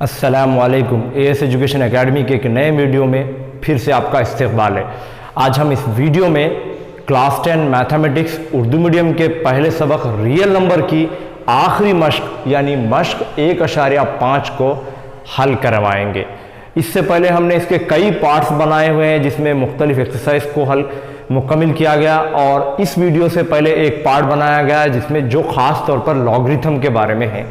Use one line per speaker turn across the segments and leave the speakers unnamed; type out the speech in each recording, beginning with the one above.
अस्सलामुअलैकुम। As education academy के एक नए वीडियो में फिर से आपका इस्तकबाल है। आज हम इस वीडियो में क्लास 10 मैथमेटिक्स उर्दू मीडियम के पहले सबक रियल नंबर की आखिरी मश्क यानी मश्क 1.5 को हल करवाएंगे। इससे पहले हमने इसके कई पार्ट्स बनाए हुए हैं जिसमें मुख्तलिफ एक्सरसाइज को हल मुकम्मल किया गया, और इस वीडियो से पहले एक पार्ट बनाया गया जिसमें जो ख़ास तौर पर लॉगरिथम के बारे में है।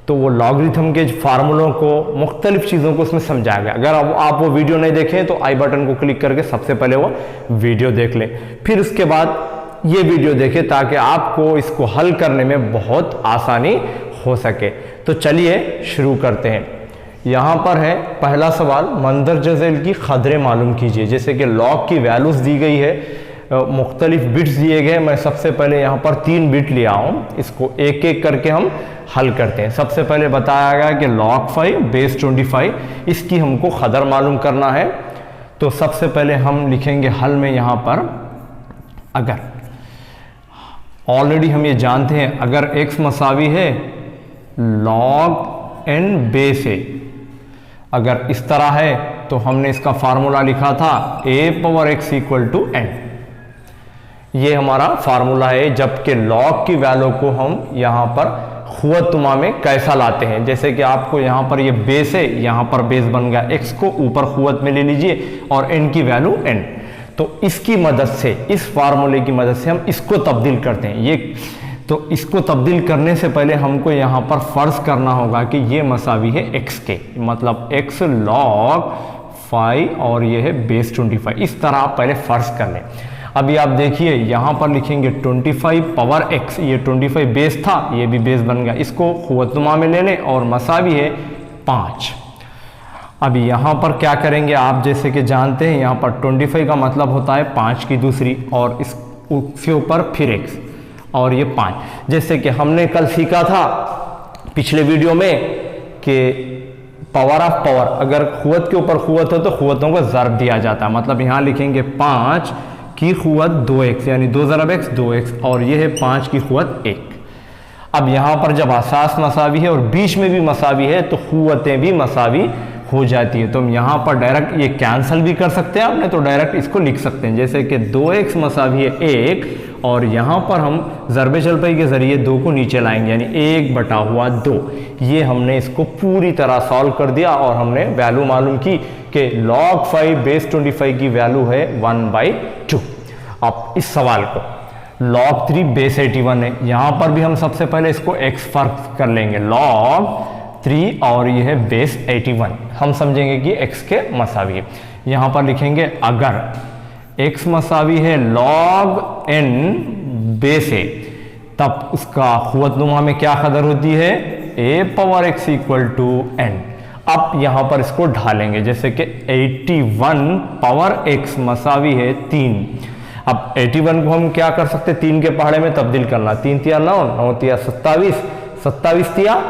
तो वो लॉगरिथम के फार्मूलों को, मुख्तलिफ चीज़ों को उसमें समझाया गया। अगर आप वो वीडियो नहीं देखें तो आई बटन को क्लिक करके सबसे पहले वो वीडियो देख लें, फिर उसके बाद ये वीडियो देखें ताकि आपको इसको हल करने में बहुत आसानी हो सके। तो चलिए शुरू करते हैं। यहाँ पर है पहला सवाल, मंदरजा झैल की क़दरें मालूम कीजिए। जैसे कि लॉग की वैल्यूज़ दी गई है, मुख्तलिफ बिट्स दिए गए। मैं सबसे पहले यहाँ पर 3 बिट लिया हूँ, इसको एक एक करके हम हल करते हैं। सबसे पहले बताया गया कि log 5 बेस 25, इसकी हमको क़दर मालूम करना है। तो सबसे पहले हम लिखेंगे हल में यहाँ पर अगर, ऑलरेडी हम ये जानते हैं अगर x मसावी है log n बेस a, अगर इस तरह है तो हमने इसका फार्मूला लिखा था a⁴x = n। ये हमारा फार्मूला है, जबकि log की वैल्यू को हम यहाँ पर खुवतुमा में कैसा लाते हैं। जैसे कि आपको यहाँ पर ये बेस है, यहाँ पर बेस बन गया, x को ऊपर खुवत में ले लीजिए और n की वैल्यू n। तो इसकी मदद से, इस फार्मूले की मदद से हम इसको तब्दील करते हैं। ये तो इसको तब्दील करने से पहले हमको यहाँ पर फ़र्ज़ करना होगा कि ये मसावी है x के, मतलब x log 5 और ये है बेस 25। इस तरह आप पहले फ़र्ज़ कर लें। अभी आप देखिए यहाँ पर लिखेंगे 25⁴x, ये 25 बेस था, ये भी बेस बन गया, इसको खुवतुमा में ले लें और मसावी है 5। अभी यहाँ पर क्या करेंगे, आप जैसे कि जानते हैं यहाँ पर 25 का मतलब होता है 5 की दूसरी, और इसके ऊपर फिर x, और ये 5। जैसे कि हमने कल सीखा था पिछले वीडियो में कि पावर ऑफ पावर, अगर खुवत के ऊपर खुवत हो तो खुवतों को ज़र्ब दिया जाता है। मतलब यहाँ लिखेंगे 5 की खुवत 2x, यानी 2 ज़रब x 2x, और ये है 5 की खुवत 1। अब यहाँ पर जब असास मसावी है और बीच में भी मसावी है तो खुवतें भी मसावी हो जाती है। तो हम यहाँ पर डायरेक्ट ये कैंसिल भी कर सकते हैं आपने, तो डायरेक्ट इसको लिख सकते हैं जैसे कि 2x मसावी है 1, और यहाँ पर हम ज़रबे चलपई के ज़रिए 2 को नीचे लाएंगे, यानी 1/2। ये हमने इसको पूरी तरह सॉल्व कर दिया और हमने वैल्यू मालूम की कि log 5 बेस 25 की वैल्यू है 1/2। अब इस सवाल को log 3 बेस 81 है, यहाँ पर भी हम सबसे पहले इसको x फर्क कर लेंगे, log 3 और ये है बेस 81, हम समझेंगे कि x के मसावी है। यहाँ पर लिखेंगे अगर x मसावी है log n बेस a, तब उसका खुवतनुमा में क्या कदर होती है, a⁴x = n। अब यहाँ पर इसको ढालेंगे, जैसे कि 81⁴x मसावी है 3। अब 81 को हम क्या कर सकते हैं, 3 के पहाड़े में तब्दील करना, 3 तिया 9, 9 तिया 27, 27 तिया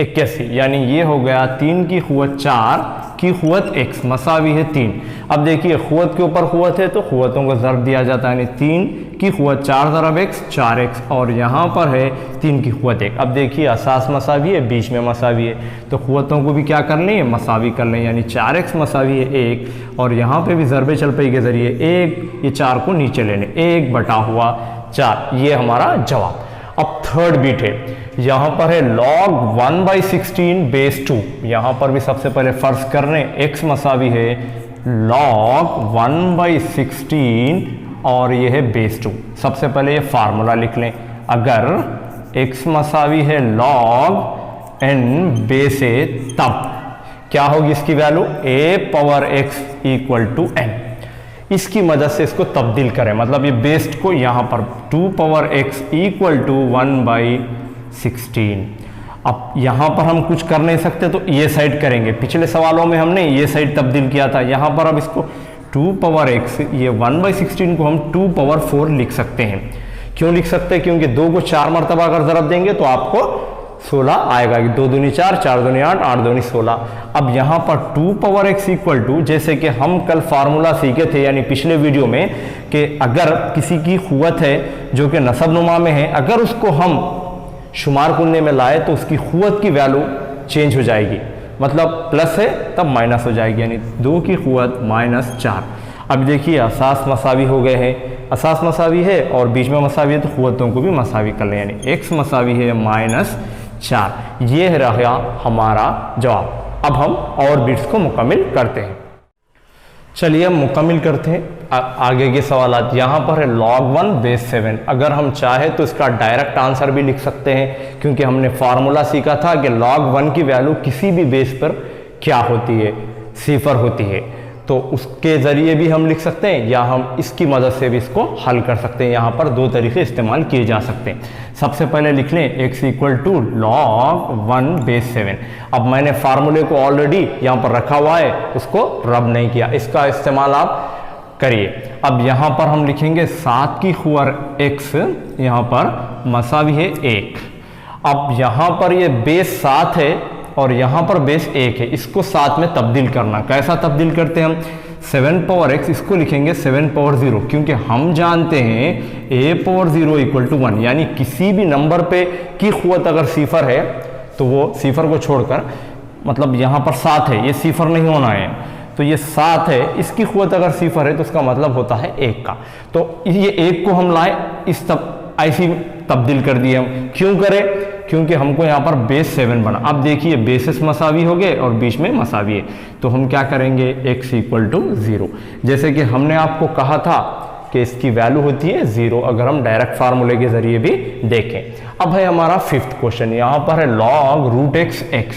81, यानी ये हो गया 3 की खुवत 4 की खुवत x मसावी है 3। अब देखिए खुवत के ऊपर खुवत है तो खुवतों को ज़र्ब दिया जाता है, यानी 3 की खुवत 4 ज़रब x 4x, और यहाँ पर है 3 की खुवत 1। अब देखिए असास मसावी है, बीच में मसावी है, तो खुवतों को भी क्या कर लें, मसावी कर लें, यानी 4x मसावी है 1, और यहाँ पे भी ज़रबे चलपई के ज़रिए 1, ये 4 को नीचे ले लें, 1/4। ये हमारा जवाब। अब थर्ड बीट है, यहाँ पर है log 1/16 बेस 2। यहाँ पर भी सबसे पहले फ़र्ज़ कर लें x मसावी है log 1/16 और ये है बेस 2। सबसे पहले ये फार्मूला लिख लें, अगर x मसावी है log n बेस a, तब क्या होगी इसकी वैल्यू, a⁴x = n। इसकी मदद से इसको तब्दील करें, मतलब ये बेस्ड को यहाँ पर 2⁴x = 1/16। अब यहाँ पर हम कुछ कर नहीं सकते तो ये साइड करेंगे, पिछले सवालों में हमने ये साइड तब्दील किया था। यहाँ पर अब इसको 2⁴x, ये 1/16 को हम 2⁴ लिख सकते हैं। क्यों लिख सकते हैं, क्योंकि 2 को 4 मरतबा अगर ज़रब देंगे तो आपको 16 आएगा, 2 दूनी 4, 4 दूनी 8, 8 दूनी 16। अब यहाँ पर 2⁴x = जैसे कि हम कल फार्मूला सीखे थे, यानी पिछले वीडियो में, कि अगर किसी की खुवत है जो कि नसब नुमा में है, अगर उसको हम शुमार कुन्ने में लाए तो उसकी खुवत की वैल्यू चेंज हो जाएगी, मतलब प्लस है तब माइनस हो जाएगी, यानी 2 की क़ुव्वत -4। अब देखिए असास मसावी हो गए हैं, असास मसावी है और बीच में मसावी है तो क़ुव्वतों को भी मसावी कर लें, यानी x मसावी है -4। ये रहा हमारा जवाब। अब हम और बिट्स को मुकम्मिल करते हैं। चलिए हम मुकम्मिल करते हैं आगे के सवालात। यहाँ पर है log 1 बेस 7। अगर हम चाहें तो इसका डायरेक्ट आंसर भी लिख सकते हैं, क्योंकि हमने फार्मूला सीखा था कि log 1 की वैल्यू किसी भी बेस पर क्या होती है, सिफर होती है। तो उसके ज़रिए भी हम लिख सकते हैं या हम इसकी मदद से भी इसको हल कर सकते हैं। यहाँ पर 2 तरीके इस्तेमाल किए जा सकते हैं। सबसे पहले लिख लें x = log 1 बेस 7। अब मैंने फार्मूले को ऑलरेडी यहाँ पर रखा हुआ है, उसको रब नहीं किया, इसका इस्तेमाल आप करिए। अब यहाँ पर हम लिखेंगे 7 की क़ुव्वत x, यहाँ पर मसावी है 1। अब यहाँ पर ये बेस 7 है और यहाँ पर बेस 1 है, इसको 7 में तब्दील करना। कैसा तब्दील करते हैं हम? 7 पावर x, इसको लिखेंगे 7 पावर 0, क्योंकि हम जानते हैं a पावर 0 = 1, यानी किसी भी नंबर पे की क़ुव्वत अगर सिफर है तो वो सिफर को छोड़कर, मतलब यहाँ पर 7 है, ये सिफर नहीं होना है, तो ये 7 है, इसकी क़ुव्वत अगर सिफर है तो उसका मतलब होता है 1 का। तो ये 1 को हम लाए, इस ऐसी तब्दील कर दिए हम। क्यों करें? क्योंकि हमको यहाँ पर बेस 7 बना। अब देखिए बेसिस मसावी हो गए और बीच में मसावी है, तो हम क्या करेंगे x = 0। जैसे कि हमने आपको कहा था कि इसकी वैल्यू होती है 0, अगर हम डायरेक्ट फार्मूले के जरिए भी देखें। अब है हमारा 5th क्वेश्चन। यहाँ पर है log √x।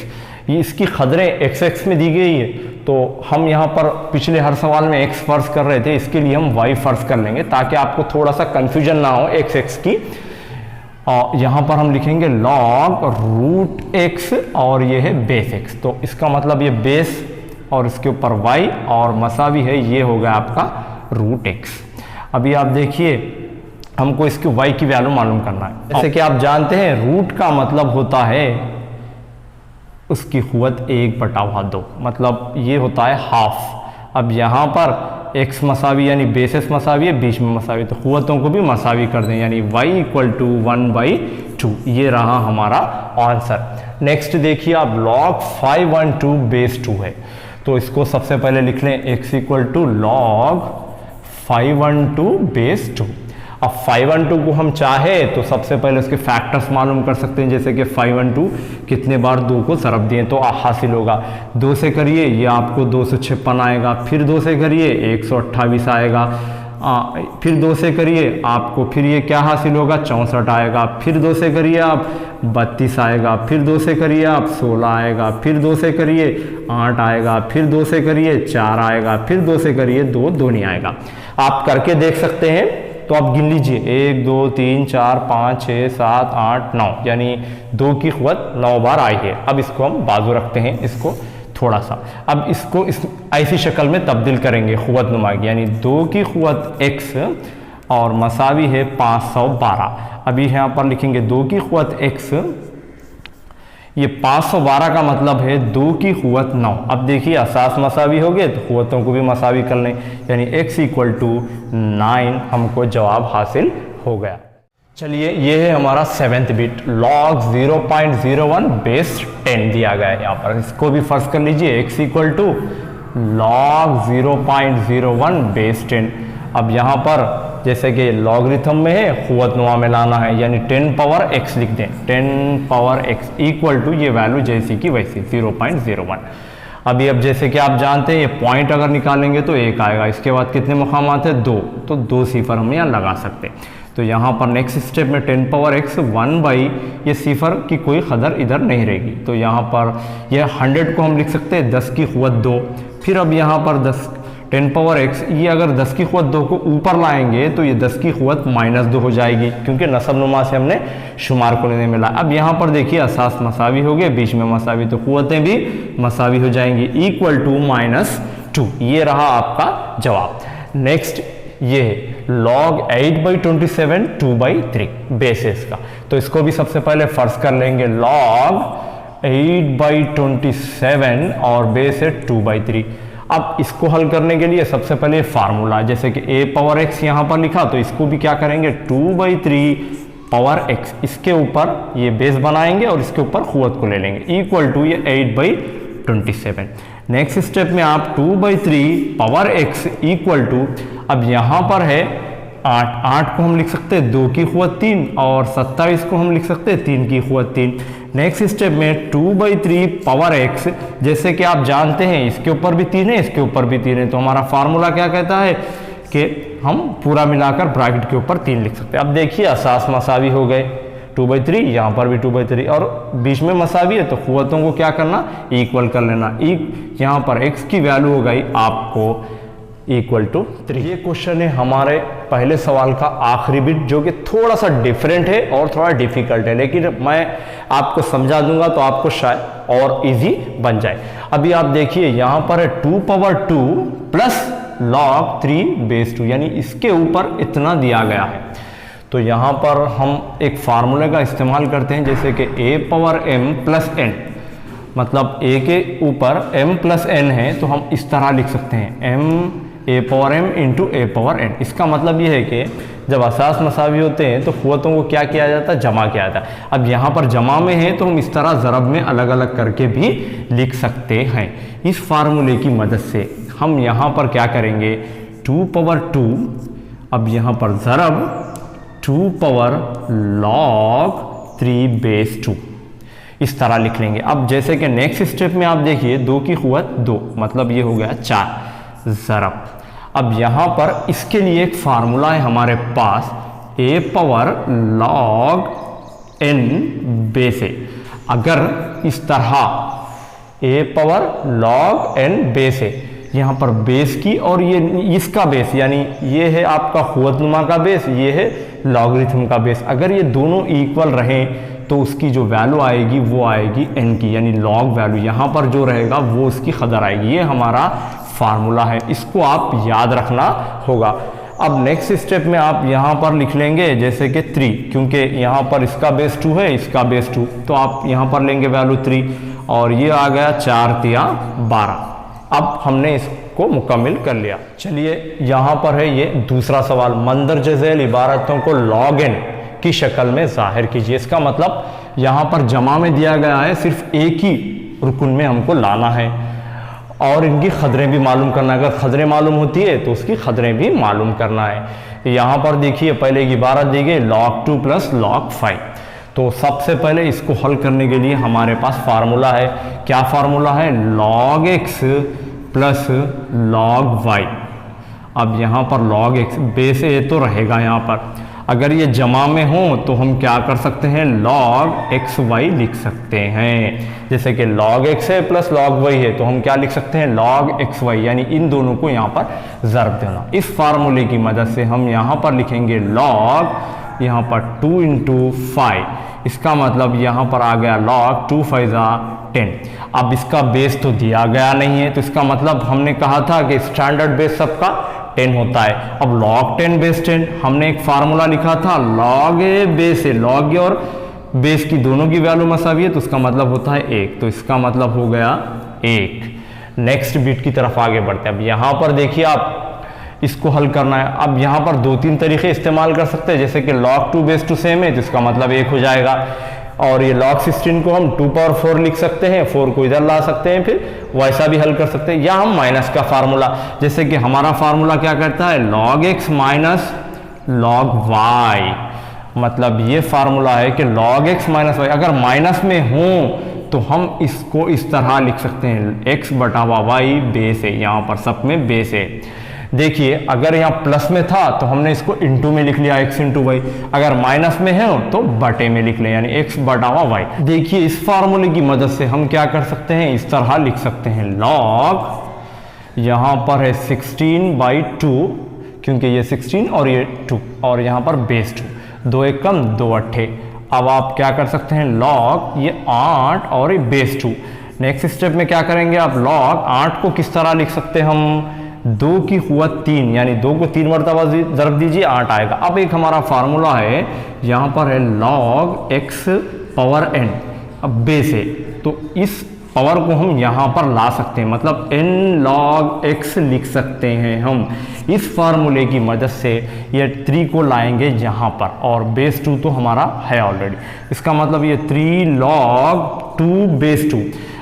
ये इसकी खदरें x में दी गई है, तो हम यहाँ पर पिछले हर सवाल में x फर्ज कर रहे थे, इसके लिए हम y फर्ज कर लेंगे ताकि आपको थोड़ा सा कंफ्यूजन ना हो x की। और यहाँ पर हम लिखेंगे log √x और ये है बेस x, तो इसका मतलब ये बेस और इसके ऊपर y और मसावी है, ये हो गया आपका √x। अभी आप देखिए हमको इसके y की वैल्यू मालूम करना है। जैसे कि आप जानते हैं रूट का मतलब होता है उसकी क़ुव्वत 1/2, मतलब ये होता है हाफ। अब यहाँ पर x मसावी यानी बेसिस मसावी है, बीच में मसावी, तो क़ुव्वतों को भी मसावी कर दें, यानी y = 1/2। ये रहा हमारा आंसर। नेक्स्ट देखिए आप log 512 बेस 2 है, तो इसको सबसे पहले लिख लें x = log 512 बेस 2। अब 512 को हम चाहे तो सबसे पहले उसके फैक्टर्स मालूम कर सकते हैं, जैसे कि 512 कितने बार 2 को ज़रब दिए तो हासिल होगा। 2 से करिए ये आपको 256 आएगा, फिर 2 से करिए 128 आएगा, फिर 2 से करिए आपको फिर ये क्या हासिल होगा 64 आएगा, फिर 2 से करिए आप 32 आएगा, फिर 2 से करिए आप 16 आएगा, फिर 2 से करिए 8 आएगा, फिर 2 से करिए 4 आएगा, फिर 2 से करिए 2 नहीं आएगा। आप करके देख सकते हैं, तो आप गिन लीजिए 1 2 3 4 5 6 7 8 9, यानी 2 की क़ुव्वत 9 बार आई है। अब इसको हम बाजू रखते हैं, इसको थोड़ा सा, अब इसको इस ऐसी शक्ल में तब्दील करेंगे क़ुव्वत नुमा की, यानी 2 की क़ुव्वत x और मसावी है 512। अभी यहाँ पर लिखेंगे 2 की क़ुव्वत x, ये 512 का मतलब है 2 की क़ुव्वत 9। अब देखिए असास मसावी हो गए तो क़ुव्वतों को भी मसावी कर लें, यानी x = 9 हमको जवाब हासिल हो गया। चलिए ये है हमारा 7th बिट log 0.01 बेस 10 दिया गया है यहाँ पर, इसको भी फर्ज कर लीजिए x = log 0.01 बेस 10। अब यहाँ पर जैसे कि लॉगरिथम में है क़ुव्वत नुमा में लाना है, यानी 10 पावर x लिख दें, 10 पावर x = ये वैल्यू जैसी की वैसी 0.01। अभी अब जैसे कि आप जानते हैं ये पॉइंट अगर निकालेंगे तो 1 आएगा, इसके बाद कितने मकामात है 2, तो 2 सिफर हम यहाँ लगा सकते हैं। तो यहाँ पर नेक्स्ट स्टेप में 10 पावर x 1/, ये सिफर की कोई कदर इधर नहीं रहेगी, तो यहाँ पर यह 100 को हम लिख सकते हैं 10 की क़ुव्वत 2। फिर अब यहाँ पर 10 पावर x, ये अगर 10 की क़ुव्वत 2 को ऊपर लाएंगे तो ये 10 की क़ुव्वत -2 हो जाएगी, क्योंकि नसब नुमा से हमने शुमार को नहीं मिला। अब यहाँ पर देखिए असास मसावी हो गए, बीच में मसावी, तो क़ुव्वतें भी मसावी हो जाएंगी, = -2। ये रहा आपका जवाब। नेक्स्ट ये log 8/27 2/3 बेसिस का, तो इसको भी सबसे पहले फर्ज कर लेंगे log 8/27 और बेस है 2/3। अब इसको हल करने के लिए सबसे पहले फार्मूला, जैसे कि a पावर x यहाँ पर लिखा, तो इसको भी क्या करेंगे 2/3 पावर x, इसके ऊपर ये बेस बनाएंगे और इसके ऊपर कुव्वत को ले लेंगे, इक्वल टू ये 8/27। नेक्स्ट स्टेप में आप 2/3 पावर x इक्वल टू, अब यहाँ पर है 8 को हम लिख सकते हैं 2 की कुव्वत 3 और 27 को हम लिख सकते हैं 3 की कुव्वत 3। नेक्स्ट स्टेप में 2/3 पावर x, जैसे कि आप जानते हैं इसके ऊपर भी 3 है, इसके ऊपर भी 3 है, तो हमारा फार्मूला क्या कहता है कि हम पूरा मिलाकर ब्रैकेट के ऊपर 3 लिख सकते हैं। अब देखिए असास मसावी हो गए, 2/3, यहाँ पर भी 2/3 और बीच में मसावी है तो कुव्वतों को क्या करना, इक्वल कर लेना। यहाँ पर x की वैल्यू हो गई आपको इक्वल टू 3। ये क्वेश्चन है हमारे पहले सवाल का आखिरी बिट, जो कि थोड़ा सा डिफरेंट है और थोड़ा डिफिकल्ट है, लेकिन मैं आपको समझा दूंगा तो आपको शायद और इजी बन जाए। अभी आप देखिए यहाँ पर है 2/2 प्लस log 3/2, यानी इसके ऊपर इतना दिया गया है। तो यहाँ पर हम एक फार्मूले का इस्तेमाल करते हैं, जैसे कि a⁻m + n, मतलब a के ऊपर m + n है तो हम इस तरह लिख सकते हैं a⁻m × a⁻n। इसका मतलब ये है कि जब असास मसावी होते हैं तो कुव्वतों को क्या किया जाता है, जमा किया जाता है। अब यहाँ पर जमा में है तो हम इस तरह ज़रब में अलग अलग करके भी लिख सकते हैं। इस फार्मूले की मदद से हम यहाँ पर क्या करेंगे, 2/2, अब यहाँ पर ज़रब 2/log 3/2 इस तरह लिख लेंगे। अब जैसे कि नेक्स्ट स्टेप में आप देखिए 2 की कुव्वत 2, मतलब ये हो गया 4 ज़रब। अब यहाँ पर इसके लिए एक फार्मूला है हमारे पास, a⁻log n/, अगर इस तरह a⁻log n/, यहाँ पर बेस की और ये इसका बेस, यानी ये है आपका कुव्वतनुमा का बेस, ये है लॉगरिथम का बेस, अगर ये दोनों इक्वल रहें तो उसकी जो वैल्यू आएगी वो आएगी n की, यानी लॉग वैल्यू यहाँ पर जो रहेगा वो उसकी कदर आएगी। ये हमारा फार्मूला है, इसको आप याद रखना होगा। अब नेक्स्ट स्टेप में आप यहाँ पर लिख लेंगे जैसे कि 3, क्योंकि यहाँ पर इसका बेस 2 है, इसका बेस 2, तो आप यहाँ पर लेंगे वैल्यू 3 और ये आ गया 4×3=12। अब हमने इसको मुकम्मल कर लिया। चलिए यहाँ पर है ये दूसरा सवाल, मंदरज झैल इबारतों को log n की शक्ल में जाहिर कीजिए। इसका मतलब यहाँ पर जमा में दिया गया है, सिर्फ एक ही रुकन में हमको लाना है और इनकी खदरें भी मालूम करना है। अगर खदरें मालूम होती है तो उसकी खदरें भी मालूम करना है। यहाँ पर देखिए पहले की इबारत दी गई log 2 + log 5, तो सबसे पहले इसको हल करने के लिए हमारे पास फार्मूला है। क्या फार्मूला है, log x + log y। अब यहाँ पर log x बेस ए तो रहेगा, यहाँ पर अगर ये जमा में हो तो हम क्या कर सकते हैं, log xy लिख सकते हैं। जैसे कि log x है + log y है तो हम क्या लिख सकते हैं, log xy, यानी इन दोनों को यहाँ पर ज़रब देना। इस फार्मूले की मदद से हम यहाँ पर लिखेंगे log, यहाँ पर 2 × 5, इसका मतलब यहाँ पर आ गया log 2 5 10। अब इसका बेस तो दिया गया नहीं है, तो इसका मतलब हमने कहा था कि स्टैंडर्ड बेस सबका 10 होता है। अब log 10/10 हमने एक फार्मूला लिखा था, log a बेस है, log a और बेस की दोनों की वैल्यू मसावी है तो उसका मतलब होता है 1, तो इसका मतलब हो गया 1। नेक्स्ट बिट की तरफ आगे बढ़ते हैं। अब यहाँ पर देखिए आप इसको हल करना है। अब यहाँ पर 2-3 तरीके इस्तेमाल कर सकते हैं, जैसे कि log 2/2 सेम है तो इसका मतलब 1 हो जाएगा, और ये log 16 को हम 2/4 लिख सकते हैं, 4 को इधर ला सकते हैं, फिर वैसा भी हल कर सकते हैं। या हम माइनस का फार्मूला, जैसे कि हमारा फार्मूला क्या करता है, log x - log y, मतलब ये फार्मूला है कि log x - y अगर माइनस में हो तो हम इसको इस तरह लिख सकते हैं, x/y बेस है, यहाँ पर सब में बेस है। देखिए अगर यहाँ प्लस में था तो हमने इसको इंटू में लिख लिया, x × y, अगर माइनस में है तो बटे में लिख लें, यानी x/y। देखिए इस फार्मूले की मदद से हम क्या कर सकते हैं, इस तरह लिख सकते हैं, log यहाँ पर है 16/2, क्योंकि ये 16 और ये 2, और यहाँ पर बेस 2, 2 1 कम 2 8। अब आप क्या कर सकते हैं, log ये 8 और ये बेस 2। नेक्स्ट स्टेप में क्या करेंगे आप, log 8 को किस तरह लिख सकते हैं हम, 2 की कुव्वत 3, यानी 2 को 3 मरतबा ज़रब दीजिए 8 आएगा। अब एक हमारा फार्मूला है, यहाँ पर है log x⁻n, अब बेस है तो इस पावर को हम यहाँ पर ला सकते हैं, मतलब n log x लिख सकते हैं हम। इस फार्मूले की मदद से ये 3 को लाएंगे यहाँ पर, और बेस 2 तो हमारा है ऑलरेडी, इसका मतलब ये 3 log 2 बेस 2।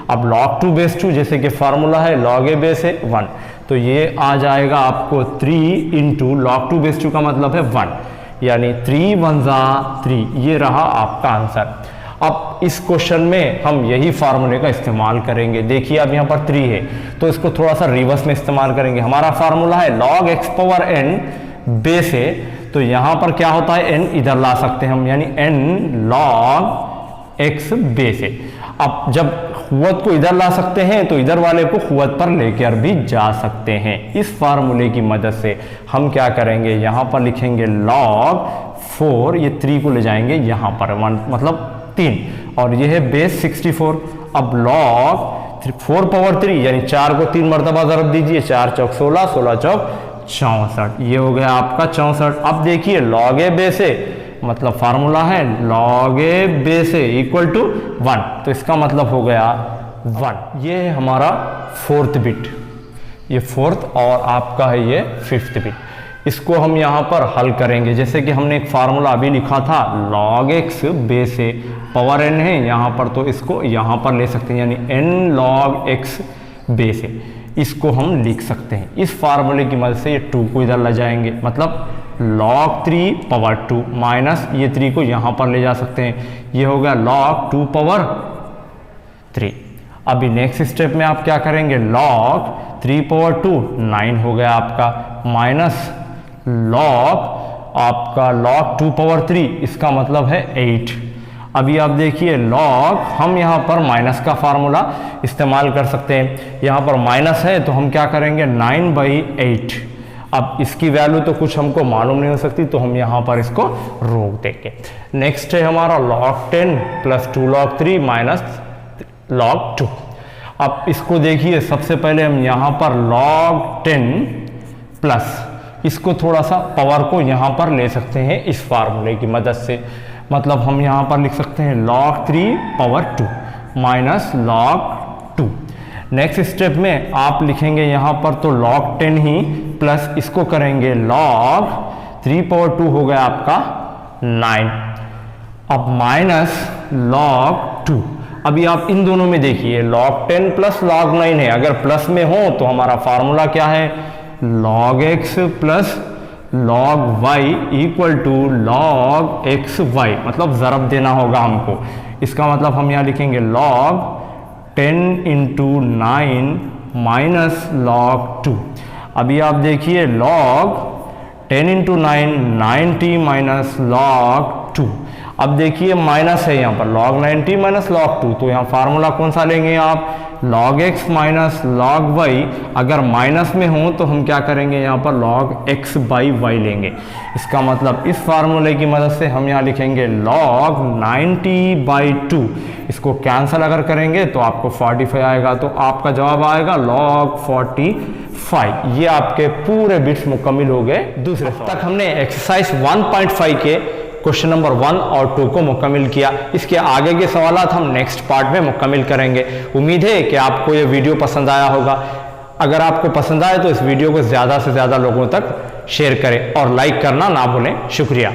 अब log 2 बेस 2 जैसे कि फार्मूला है log a बेस है 1, तो ये आ जाएगा आपको 3 इंटू log 2 बेस 2 का मतलब है 1, यानी 3 1 जा 3, ये रहा आपका आंसर। अब इस क्वेश्चन में हम यही फार्मूले का इस्तेमाल करेंगे। देखिए अब यहाँ पर 3 है तो इसको थोड़ा सा रिवर्स में इस्तेमाल करेंगे। हमारा फार्मूला है log x power n base है, तो यहाँ पर क्या होता है n इधर ला सकते हैं हम, यानी n log x बेस है। अब जब खुवत को इधर ला सकते हैं तो इधर वाले को खुवत पर लेकर भी जा सकते हैं। इस फार्मूले की मदद से हम क्या करेंगे, यहाँ पर लिखेंगे log 4, ये 3 को ले जाएंगे यहाँ पर 1 मतलब 3, और ये है बेस 64। अब log 4 पावर 3 यानी 4 को 3 मरतबा ज़रब दीजिए, 4 चौक 16, 16 चौक 64, ये हो गया आपका 64। अब देखिए log a बेस है, मतलब फार्मूला है log a बेस है इक्वल टू 1, तो इसका मतलब हो गया 1। ये है हमारा 4th बिट, ये 4th, और आपका है ये 5th बिट। इसको हम यहाँ पर हल करेंगे, जैसे कि हमने एक फार्मूला अभी लिखा था log x बेस है पावर n है यहाँ पर, तो इसको यहाँ पर ले सकते हैं, यानी n log x बेस है, इसको हम लिख सकते हैं। इस फार्मूले की मदद से ये 2 को इधर ले जाएंगे, मतलब log 3 पावर 2 माइनस ये 3 को यहाँ पर ले जा सकते हैं, ये हो गया log 2 पावर 3। अभी नेक्स्ट स्टेप में आप क्या करेंगे, log 3 पावर 2 9 हो गया आपका, माइनस log 2 पावर 3, इसका मतलब है 8। अभी आप देखिए log, हम यहाँ पर माइनस का फार्मूला इस्तेमाल कर सकते हैं, यहाँ पर माइनस है तो हम क्या करेंगे 9/8। अब इसकी वैल्यू तो कुछ हमको मालूम नहीं हो सकती, तो हम यहाँ पर इसको रोक देंगे। नेक्स्ट है हमारा log 10 plus 2 log 3 minus log 2। अब इसको देखिए, सबसे पहले हम यहाँ पर log 10 प्लस, इसको थोड़ा सा पावर को यहाँ पर ले सकते हैं इस फार्मूले की मदद से, मतलब हम यहाँ पर लिख सकते हैं log 3 power 2 minus log 2। Next step में आप लिखेंगे यहाँ पर तो log 10 ही, प्लस इसको करेंगे log 3 पावर 2 हो गया आपका 9, अब माइनस log 2। अभी आप इन दोनों में देखिए log 10 प्लस log 9 है, अगर प्लस में हो तो हमारा फार्मूला क्या है, log x plus log y equal to log x y, मतलब ज़रब देना होगा हमको। इसका मतलब हम यहाँ लिखेंगे log 10 इंटू 9 माइनस log 2। अभी आप देखिए log 10 इंटू 9 90 माइनस log 2। अब देखिए माइनस है यहाँ पर log 90 माइनस log 2, तो यहाँ फार्मूला कौन सा लेंगे आप, log x minus log y। अगर माइनस में हो तो हम क्या करेंगे, यहाँ पर log x बाई y लेंगे। इसका मतलब इस फार्मूले की मदद से हम यहाँ लिखेंगे log 90/2, इसको कैंसिल अगर करेंगे तो आपको 45 आएगा, तो आपका जवाब आएगा log 45। ये आपके पूरे बिट्स मुकम्मल हो गए। दूसरे तक हमने एक्सरसाइज 1.5 के क्वेश्चन नंबर 1 और 2 को मुकम्मल किया। इसके आगे के सवालात हम नेक्स्ट पार्ट में मुकम्मल करेंगे। उम्मीद है कि आपको ये वीडियो पसंद आया होगा। अगर आपको पसंद आए तो इस वीडियो को ज़्यादा से ज़्यादा लोगों तक शेयर करें और लाइक करना ना भूलें। शुक्रिया।